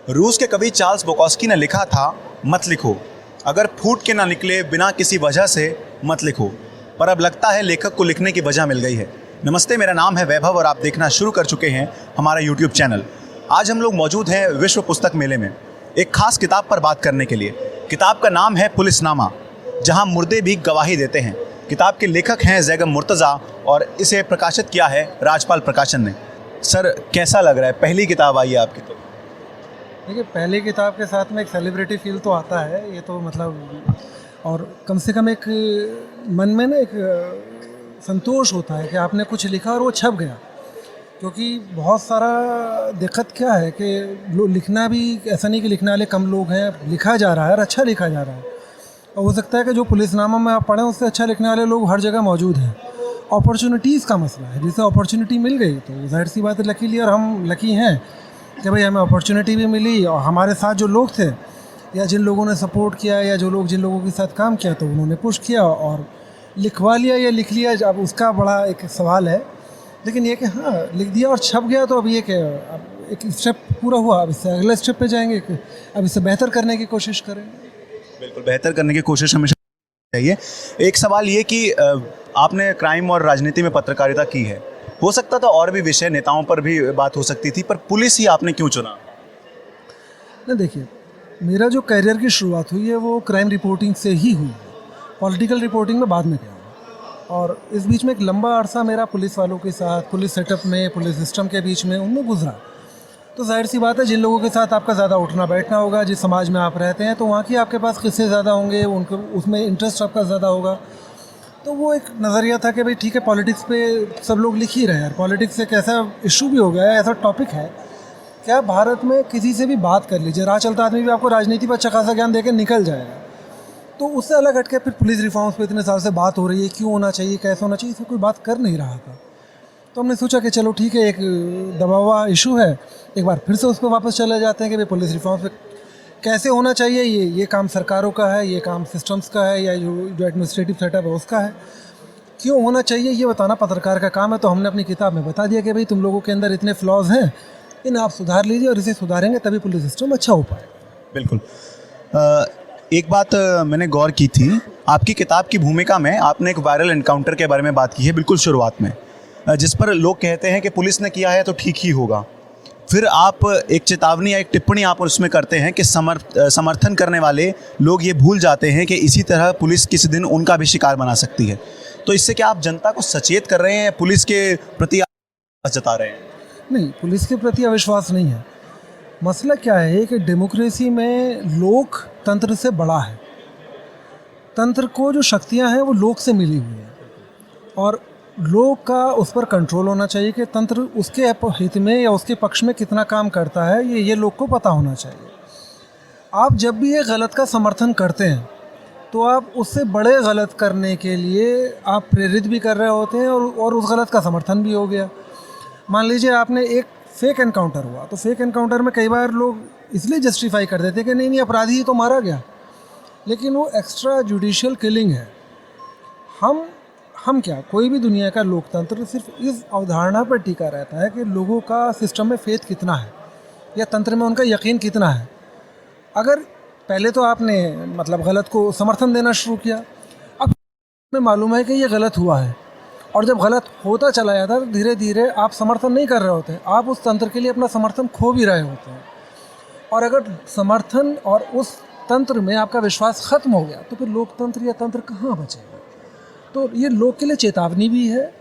रूस के कवि चार्ल्स बुकोस्की ने लिखा था, मत लिखो, अगर फूट के ना निकले बिना किसी वजह से मत लिखो। पर अब लगता है लेखक को लिखने की वजह मिल गई है। नमस्ते, मेरा नाम है वैभव और आप देखना शुरू कर चुके हैं हमारा यूट्यूब चैनल। आज हम लोग मौजूद हैं विश्व पुस्तक मेले में एक खास किताब पर बात करने के लिए। किताब का नाम है पुलिसनामा, जहां मुर्दे भी गवाही देते हैं। किताब के लेखक हैं जैगम मुर्तज़ा और इसे प्रकाशित किया है राजपाल प्रकाशन ने। सर, कैसा लग रहा है? पहली किताब आई है आपकी तो। देखिए, पहली किताब के साथ में एक सेलिब्रिटी फील तो आता है, ये तो मतलब, और कम से कम एक मन में ना एक संतोष होता है कि आपने कुछ लिखा और वो छप गया। क्योंकि बहुत सारा दिक्कत क्या है कि लिखना भी ऐसा नहीं कि लिखने वाले कम लोग हैं, लिखा जा रहा है और अच्छा लिखा जा रहा है। और हो सकता है कि जो पुलिसनामा में आप पढ़ें उससे अच्छा लिखने वाले लोग हर जगह मौजूद हैं। अपॉर्चुनिटीज़ का मसला है, जिसे अपॉर्चुनिटी मिल गई तो जाहिर सी बात है लकीली, और हम लकी हैं कि भाई हमें अपॉर्चुनिटी भी मिली और हमारे साथ जो लोग थे या जिन लोगों ने सपोर्ट किया या जिन लोगों के साथ काम किया तो उन्होंने पुश किया और लिखवा लिया या लिख लिया। अब उसका बड़ा एक सवाल है, लेकिन ये कि हाँ, लिख दिया और छप गया तो अब ये कि अब एक स्टेप पूरा हुआ, अब इससे अगले स्टेप पे जाएंगे, अब इसे बेहतर करने की कोशिश करेंगे। बिल्कुल, बेहतर करने की कोशिश हमेशा चाहिए। एक सवाल ये कि आपने क्राइम और राजनीति में पत्रकारिता की है, हो सकता था और भी विषय, नेताओं पर भी बात हो सकती थी, पर पुलिस ही आपने क्यों चुना? नहीं, देखिए, मेरा जो करियर की शुरुआत हुई है वो क्राइम रिपोर्टिंग से ही हुई है। पॉलिटिकल रिपोर्टिंग में बाद में गया, और इस बीच में एक लंबा अरसा मेरा पुलिस वालों के साथ, पुलिस सेटअप में, पुलिस सिस्टम के बीच में उनमें गुजरा। तो जाहिर सी बात है, जिन लोगों के साथ आपका ज़्यादा उठना बैठना होगा, जिस समाज में आप रहते हैं, तो वहाँ की आपके पास किस्से ज़्यादा होंगे, उनके उसमें इंटरेस्ट आपका ज़्यादा होगा। तो वो एक नज़रिया था कि भाई ठीक है, पॉलिटिक्स पे सब लोग लिख ही रहे हैं। पॉलिटिक्स एक ऐसा इशू भी हो गया है, ऐसा टॉपिक है कि आप भारत में किसी से भी बात कर लीजिए, राह चलता आदमी भी आपको राजनीति पर अच्छा खासा ज्ञान देकर निकल जाएगा। तो उससे अलग हट के फिर पुलिस रिफॉर्म्स पे इतने साल से बात हो रही है, क्यों होना चाहिए, कैसे होना चाहिए, इसमें कोई बात कर नहीं रहा था। तो हमने सोचा कि चलो ठीक है, एक दबा हुआ इशू है, एक बार फिर से उस पर वापस चले जाते हैं कि भाई पुलिस रिफॉर्म्स पे कैसे होना चाहिए। ये काम सरकारों का है, ये काम सिस्टम्स का है, या जो एडमिनिस्ट्रेटिव सेटअप है उसका है। क्यों होना चाहिए ये बताना पत्रकार का काम है। तो हमने अपनी किताब में बता दिया कि भाई तुम लोगों के अंदर इतने फ्लॉज हैं, इन्हें आप सुधार लीजिए और इसे सुधारेंगे तभी पुलिस सिस्टम अच्छा हो पाए। बिल्कुल। एक बात मैंने गौर की थी, आपकी किताब की भूमिका में आपने एक वायरल एनकाउंटर के बारे में बात की है बिल्कुल शुरुआत में, जिस पर लोग कहते हैं कि पुलिस ने किया है तो ठीक ही होगा। फिर आप एक चेतावनी या एक टिप्पणी आप उसमें करते हैं कि समर्थन करने वाले लोग ये भूल जाते हैं कि इसी तरह पुलिस किसी दिन उनका भी शिकार बना सकती है। तो इससे क्या आप जनता को सचेत कर रहे हैं, पुलिस के प्रति जता रहे हैं? नहीं, पुलिस के प्रति अविश्वास नहीं है। मसला क्या है कि डेमोक्रेसी में लोक तंत्र से बड़ा है। तंत्र को जो शक्तियां हैं वो लोक से मिली हुई हैं, और लोग का उस पर कंट्रोल होना चाहिए कि तंत्र उसके हित में या उसके पक्ष में कितना काम करता है, ये लोग को पता होना चाहिए। आप जब भी ये गलत का समर्थन करते हैं तो आप उससे बड़े गलत करने के लिए आप प्रेरित भी कर रहे होते हैं, और उस गलत का समर्थन भी हो गया। मान लीजिए आपने एक फेक एनकाउंटर हुआ, तो फेक एनकाउंटर में कई बार लोग इसलिए जस्टिफाई कर देते हैं कि नहीं अपराधी ही तो मारा गया, लेकिन वो एक्स्ट्रा जुडिशियल किलिंग है। हम क्या, कोई भी दुनिया का लोकतंत्र सिर्फ इस अवधारणा पर टिका रहता है कि लोगों का सिस्टम में फेथ कितना है या तंत्र में उनका यकीन कितना है। अगर पहले तो आपने मतलब गलत को समर्थन देना शुरू किया, अब में मालूम है कि ये गलत हुआ है, और जब गलत होता चला जाता है तो धीरे धीरे आप समर्थन नहीं कर रहे होते हैं, आप उस तंत्र के लिए अपना समर्थन खो भी रहे होते हैं। और अगर समर्थन और उस तंत्र में आपका विश्वास खत्म हो गया तो फिर लोकतंत्र या तंत्र कहाँ बचेगा। तो ये लोग के लिए चेतावनी भी है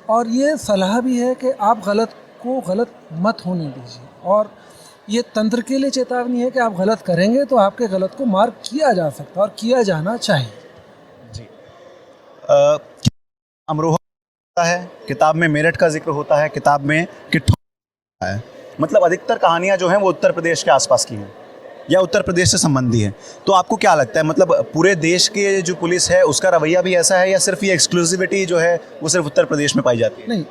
और ये सलाह भी है कि आप गलत को गलत मत होने दीजिए, और ये तंत्र के लिए चेतावनी है कि आप गलत करेंगे तो आपके गलत को मार्क किया जा सकता है और किया जाना चाहिए। जी। अमरोहा होता है, किताब में मेरठ का जिक्र होता है, किताब में किट्ठू होता है। मतलब अधिकतर कहानियाँ जो हैं वो उत्तर प्रदेश के आसपास की हैं या उत्तर प्रदेश से संबंधी है। तो आपको क्या लगता है, मतलब पूरे देश के जो पुलिस है उसका रवैया भी ऐसा है, या सिर्फ ये एक्सक्लूसिविटी जो है वो सिर्फ उत्तर प्रदेश में पाई जाती है? नहीं,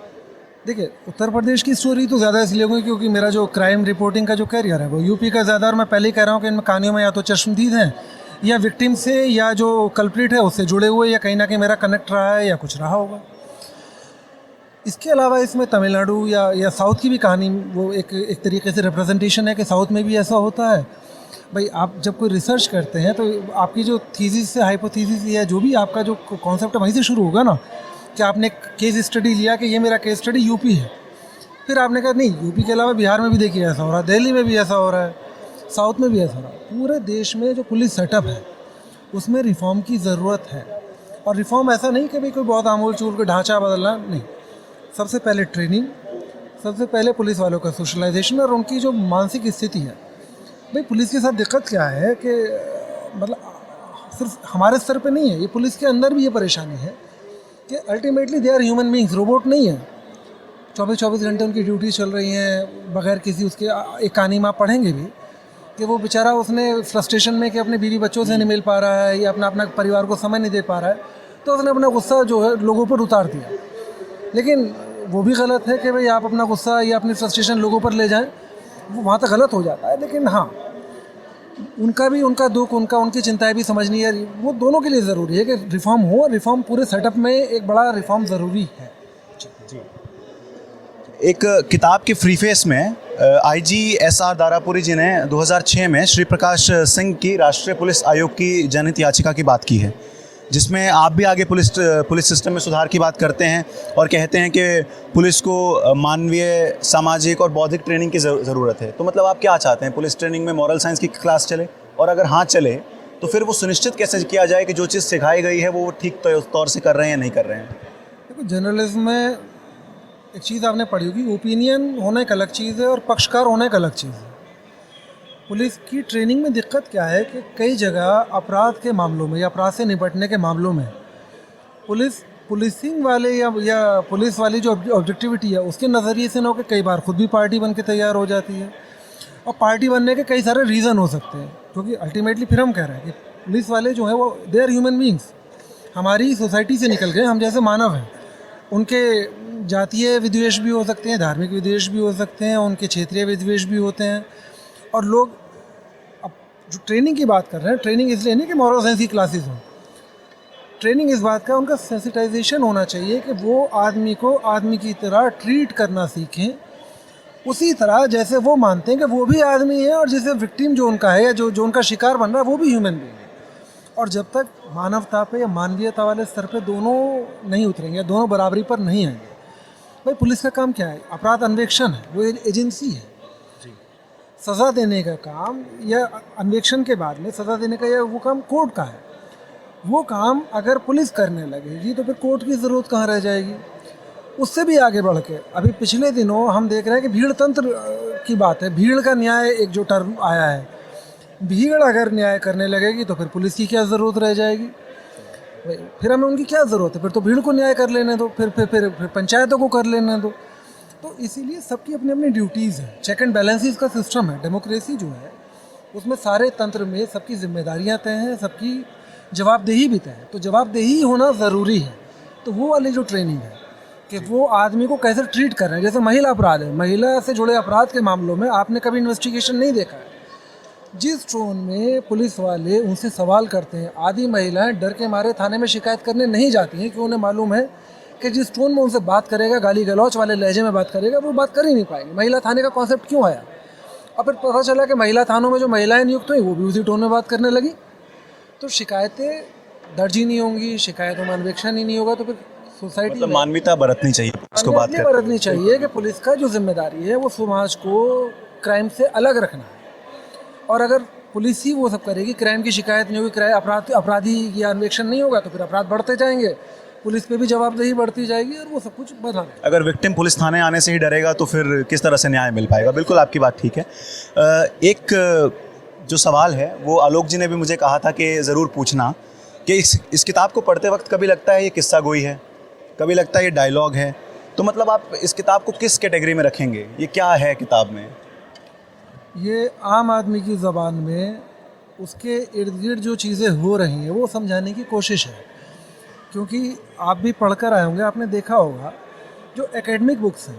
देखिए, उत्तर प्रदेश की स्टोरी तो ज़्यादा इसलिए हुई क्योंकि मेरा जो क्राइम रिपोर्टिंग का जो करियर है वो यूपी का ज़्यादा, और मैं पहले ही कह रहा हूँ कि इन कहानियों में या तो चश्मदीद हैं या विक्टिम से या जो कल्प्रिट है उससे जुड़े हुए, या कहीं ना कहीं मेरा कनेक्ट रहा है या कुछ रहा होगा। इसके अलावा इसमें तमिलनाडु या साउथ की भी कहानी वो एक तरीके से रिप्रेजेंटेशन है कि साउथ में भी ऐसा होता है। भाई आप जब कोई रिसर्च करते हैं तो आपकी जो थीसिस से हाइपोथीसिस या जो भी आपका जो कॉन्सेप्ट है वहीं से शुरू होगा ना, कि आपने एक केस स्टडी लिया कि ये मेरा केस स्टडी यूपी है, फिर आपने कहा नहीं यूपी के अलावा बिहार में भी देखिए ऐसा हो रहा है, दिल्ली में भी ऐसा हो रहा है, साउथ में भी ऐसा हो रहा है। पूरे देश में जो पुलिस सेटअप है उसमें रिफॉर्म की ज़रूरत है। और रिफॉर्म ऐसा नहीं कि भाई कोई बहुत आमूल चूल के ढांचा बदलना, नहीं। सबसे पहले ट्रेनिंग, सबसे पहले पुलिस वालों का सोशलाइजेशन और उनकी जो मानसिक स्थिति है। भाई पुलिस के साथ दिक्कत क्या है कि मतलब सिर्फ हमारे स्तर पे नहीं है, ये पुलिस के अंदर भी ये परेशानी है कि ultimately they are human beings, robot नहीं है। 24 घंटे उनकी ड्यूटी चल रही हैं बगैर किसी उसके। एक कहानी में आप पढ़ेंगे भी कि वो बेचारा उसने फ्रस्ट्रेशन में कि अपने बीवी बच्चों से नहीं मिल पा रहा है या अपना परिवार को समय नहीं दे पा रहा है, तो उसने अपना गुस्सा जो है लोगों पर उतार दिया। लेकिन वो भी गलत है कि भाई आप अपना गुस्सा या अपनी फ्रस्ट्रेशन लोगों पर ले जाएं, वो वहाँ तक गलत हो जाता है। लेकिन हाँ, उनका दुख, उनकी चिंताएं भी समझनी है। वो दोनों के लिए ज़रूरी है कि रिफॉर्म हो। रिफॉर्म पूरे सेटअप में एक बड़ा रिफॉर्म ज़रूरी है। एक किताब के प्रीफेस में IGSR दारापुरी जी ने 2006 में श्री प्रकाश सिंह की राष्ट्रीय पुलिस आयोग की जनहित याचिका की बात की है, जिसमें आप भी आगे पुलिस सिस्टम में सुधार की बात करते हैं और कहते हैं कि पुलिस को मानवीय, सामाजिक और बौद्धिक ट्रेनिंग की ज़रूरत है। तो मतलब आप क्या चाहते हैं, पुलिस ट्रेनिंग में मॉरल साइंस की क्लास चले, और अगर हाँ चले तो फिर वो सुनिश्चित कैसे किया जाए कि जो चीज़ सिखाई गई है वो ठीक तौर से कर रहे हैं या नहीं कर रहे हैं? देखो, जर्नलिज्म में एक चीज़ आपने पढ़ी होगी, ओपिनियन होना एक अलग चीज़ है और पक्षकार होना एक अलग चीज़ है। पुलिस की ट्रेनिंग में दिक्कत क्या है कि कई जगह अपराध के मामलों में या अपराध से निपटने के मामलों में पुलिसिंग वाले या पुलिस वाली जो ऑब्जेक्टिविटी है उसके नज़रिए से ना हो कि कई बार खुद भी पार्टी बन के तैयार हो जाती है। और पार्टी बनने के कई सारे रीज़न हो सकते हैं, क्योंकि अल्टीमेटली फिर हम कह रहे हैं कि पुलिस वाले जो हैं वो दे आर ह्यूमन बींग्स, हमारी सोसाइटी से निकल गए, हम जैसे मानव हैं। उनके जातीय विद्वेष भी हो सकते हैं, धार्मिक विद्वेष भी हो सकते हैं, उनके क्षेत्रीय विद्वेष भी होते हैं। और लोग अब जो ट्रेनिंग की बात कर रहे हैं, ट्रेनिंग इसलिए नहीं कि मॉरल साइंस की क्लासेस हों, ट्रेनिंग इस बात का उनका सेंसिटाइजेशन होना चाहिए कि वो आदमी को आदमी की तरह ट्रीट करना सीखें, उसी तरह जैसे वो मानते हैं कि वो भी आदमी है और जैसे विक्टिम जो उनका है या जो उनका शिकार बन रहा है वो भी ह्यूमन बीइंग है। और जब तक मानवता पे या मानवीयता वाले स्तर पे दोनों नहीं उतरेंगे, दोनों बराबरी पर नहीं आएंगे। भाई पुलिस का काम क्या है? अपराध अन्वेषण है, वो एजेंसी है। सज़ा देने का काम या अन्वेषण के बाद में सज़ा देने का या वो काम कोर्ट का है। वो काम अगर पुलिस करने लगेगी तो फिर कोर्ट की ज़रूरत कहाँ रह जाएगी? उससे भी आगे बढ़ के अभी पिछले दिनों हम देख रहे हैं कि भीड़ तंत्र की बात है, भीड़ का न्याय एक जो टर्म आया है, भीड़ अगर न्याय करने लगेगी तो फिर पुलिस की क्या ज़रूरत रह जाएगी? फिर हमें उनकी क्या ज़रूरत है? फिर तो भीड़ को न्याय कर लेने दो, फिर पंचायतों को कर लेने दो। तो इसीलिए सबकी अपनी अपनी ड्यूटीज़ हैं। चेक एंड बैलेंसेस का सिस्टम है। डेमोक्रेसी जो है उसमें सारे तंत्र में सबकी जिम्मेदारियां तय हैं, सबकी जवाबदेही भी तय है। तो जवाबदेही होना ज़रूरी है। तो वो वाली जो ट्रेनिंग है कि वो आदमी को कैसे ट्रीट कर रहे हैं, जैसे महिला अपराध है, महिला से जुड़े अपराध के मामलों में आपने कभी इन्वेस्टिगेशन नहीं देखा है। जिस टोन में पुलिस वाले उनसे सवाल करते हैं, आधी महिलाएं डर के मारे थाने में शिकायत करने नहीं जाती हैं, क्योंकि उन्हें मालूम है कि जिस टोन में उनसे बात करेगा, गाली गलौच वाले लहजे में बात करेगा, वो बात कर ही नहीं पाएंगे। महिला थाने का कॉन्सेप्ट क्यों आया? और फिर पता चला कि महिला थानों में जो महिलाएं नियुक्त हुई वो भी उसी टोन में बात करने लगी। तो शिकायतें दर्ज ही नहीं होंगी, शिकायतों में अन्वेषण ही नहीं होगा, तो फिर सोसाइटी मतलब मानवीयता बरतनी चाहिए, उसको बात करते बरतनी चाहिए कि पुलिस का जो जिम्मेदारी है वो समाज को क्राइम से अलग रखना है। और अगर पुलिस ही वो सब करेगी, क्राइम की शिकायत नहीं होगी, अपराधी या अन्वेषण नहीं होगा, तो फिर अपराध बढ़ते जाएंगे, पुलिस पे भी जवाबदेही बढ़ती जाएगी और वो सब कुछ बढ़ा। अगर विक्टिम पुलिस थाने आने से ही डरेगा तो फिर किस तरह से न्याय मिल पाएगा? बिल्कुल आपकी बात ठीक है। एक जो सवाल है वो आलोक जी ने भी मुझे कहा था कि ज़रूर पूछना कि इस किताब को पढ़ते वक्त कभी लगता है ये किस्सा गोई है, कभी लगता है ये डायलॉग है, तो मतलब आप इस किताब को किस कैटेगरी में रखेंगे? ये क्या है किताब में? ये आम आदमी की ज़बान में उसके इर्द गिर्द जो चीज़ें हो रही हैं वो समझाने की कोशिश है। क्योंकि आप भी पढ़कर आए होंगे, आपने देखा होगा जो एकेडमिक बुक्स हैं,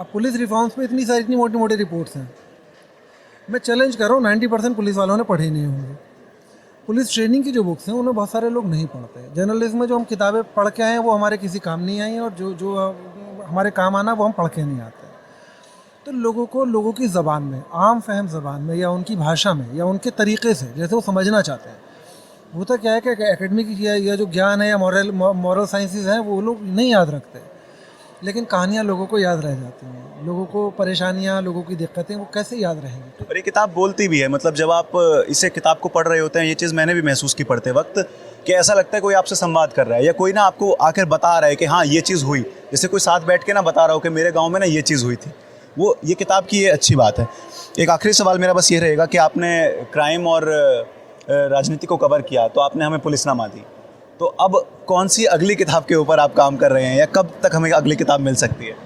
अब पुलिस रिफॉर्म्स में इतनी मोटी मोटी रिपोर्ट्स हैं, मैं चैलेंज कर रहा हूँ 90% पुलिस वालों ने पढ़े नहीं होंगे। पुलिस ट्रेनिंग की जो बुक्स हैं उन्हें बहुत सारे लोग नहीं पढ़ते। जर्नलिज्म में जो हम किताबें पढ़ के आए हैं वो हमारे किसी काम नहीं आई हैं, और जो हमारे काम आना वो हम पढ़ के नहीं आते। तो लोगों की ज़बान में, आम फहम ज़बान में या उनकी भाषा में या उनके तरीक़े से जैसे वो समझना चाहते हैं, होता क्या है कि एकेडमिक या जो ज्ञान है या मॉरल साइंसेस हैं वो लोग नहीं याद रखते, लेकिन कहानियाँ लोगों को याद रह जाती हैं। लोगों को परेशानियाँ, लोगों की दिक्कतें वो कैसे याद रहेंगी। और ये किताब बोलती भी है, मतलब जब आप इसे किताब को पढ़ रहे होते हैं, ये चीज़ मैंने भी महसूस की पढ़ते वक्त, कि ऐसा लगता है कोई आपसे संवाद कर रहा है या कोई ना आपको आकर बता रहा है कि हाँ ये चीज़ हुई, जैसे कोई साथ बैठ के ना बता रहा हो कि मेरे गाँव में ना ये चीज़ हुई थी। वो ये किताब की ये अच्छी बात है। एक आखिरी सवाल मेरा बस ये रहेगा कि आपने क्राइम और राजनीति को कवर किया, तो आपने हमें पुलिसनामा दी, तो अब कौन सी अगली किताब के ऊपर आप काम कर रहे हैं या कब तक हमें अगली किताब मिल सकती है?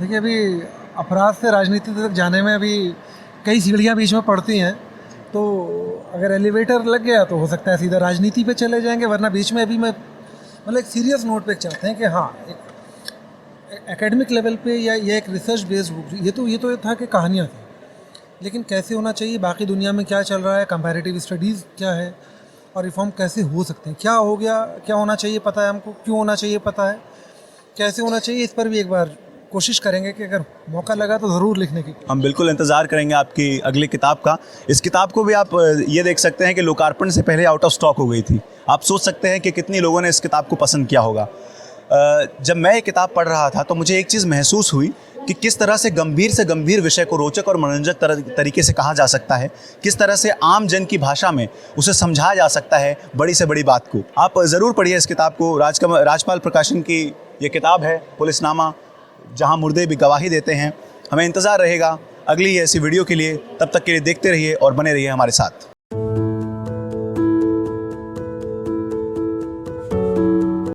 देखिए, अभी अपराध से राजनीति तक जाने में अभी कई सीढ़ियाँ बीच में पड़ती हैं, तो अगर एलिवेटर लग गया तो हो सकता है सीधा राजनीति पे चले जाएंगे, वरना बीच में अभी मैं मतलब एक सीरियस नोट पे चाहते हैं कि हाँ, एक एकेडमिक लेवल पे या ये एक रिसर्च बेस्ड बुक, ये तो था कि कहानियाँ थी, लेकिन कैसे होना चाहिए, बाकी दुनिया में क्या चल रहा है, कंपैरेटिव स्टडीज़ क्या है और रिफॉर्म कैसे हो सकते हैं, क्या हो गया, क्या होना चाहिए पता है हमको, क्यों होना चाहिए पता है, कैसे होना चाहिए, इस पर भी एक बार कोशिश करेंगे कि अगर मौका लगा तो ज़रूर लिखने की। हम बिल्कुल इंतज़ार करेंगे आपकी अगली किताब का। इस किताब को भी आप ये देख सकते हैं कि लोकार्पण से पहले आउट ऑफ स्टॉक हो गई थी। आप सोच सकते हैं कि कितनी लोगों ने इस किताब को पसंद किया होगा। जब मैं ये किताब पढ़ रहा था तो मुझे एक चीज़ महसूस हुई कि किस तरह से गंभीर विषय को रोचक और मनोरंजक तरीके से कहा जा सकता है, किस तरह से आम जन की भाषा में उसे समझाया जा सकता है बड़ी से बड़ी बात को। आप ज़रूर पढ़िए इस किताब को। राजपाल प्रकाशन की ये किताब है पुलिसनामा, जहां मुर्दे भी गवाही देते हैं। हमें इंतज़ार रहेगा अगली ऐसी वीडियो के लिए। तब तक के लिए देखते रहिए और बने रहिए हमारे साथ।